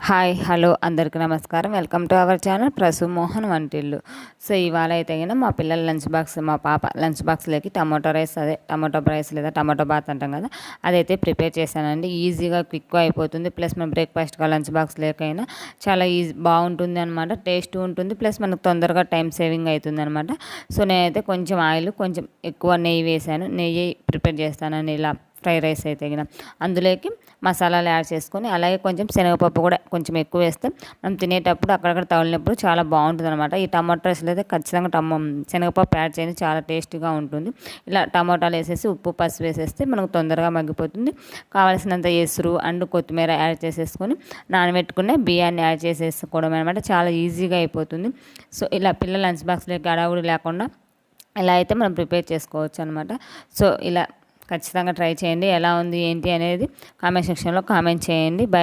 Hi hello అందరికీ నమస్కారం. Welcome to our channel Prasu Mohan వంటిల్లు. సో ఇవాళ అయితే గిన మా పిల్లల లంచ్ బాక్స్, మా పాప లంచ్ బాక్స్లోకి టమాటో రైస్, అదే టమాటో రైస్ లేదా టమాటో బాత్ అంటాం కదా, అదైతే ప్రిపేర్ చేశానండి. ఈజీగా క్విక్గా అయిపోతుంది. ప్లస్ మన బ్రేక్ఫాస్ట్గా లంచ్ బాక్స్ లేకైనా చాలా బాగుంటుంది అనమాట. టేస్ట్ ఉంటుంది, ప్లస్ మనకు తొందరగా టైం సేవింగ్ అవుతుంది అనమాట. సో నేనైతే కొంచెం ఆయిల్, కొంచెం ఎక్కువ నెయ్యి వేసాను. నెయ్యి ప్రిపేర్ చేస్తానని ఇలా ఫ్రై రైస్ అయితే గిన అందులోకి మసాలాలు యాడ్ చేసుకొని, అలాగే కొంచెం శనగపప్పు కూడా కొంచెం ఎక్కువ వేస్తే మనం తినేటప్పుడు అక్కడక్కడ తగిలినప్పుడు చాలా బాగుంటుంది అనమాట. ఈ టమాటో రైస్లో అయితే ఖచ్చితంగా శనగపప్పు యాడ్ చేయండి, చాలా టేస్టీగా ఉంటుంది. ఇలా టమాటాలు వేసేసి ఉప్పు పసుపు వేసేస్తే మనకు తొందరగా మగ్గిపోతుంది. కావాల్సినంత ఎసురు అండ్ కొత్తిమీర యాడ్ చేసేసుకొని నానబెట్టుకునే బియ్యాన్ని యాడ్ చేసేసుకోవడం అనమాట. చాలా ఈజీగా అయిపోతుంది. సో ఇలా పిల్లల లంచ్ బాక్స్లోకి అడవుడు లేకుండా ఇలా అయితే మనం ప్రిపేర్ చేసుకోవచ్చు అనమాట. సో ఇలా ఖచ్చితంగా ట్రై చేయండి. ఎలా ఉంది ఏంటి అనేది కామెంట్ సెక్షన్లో కామెంట్ చేయండి.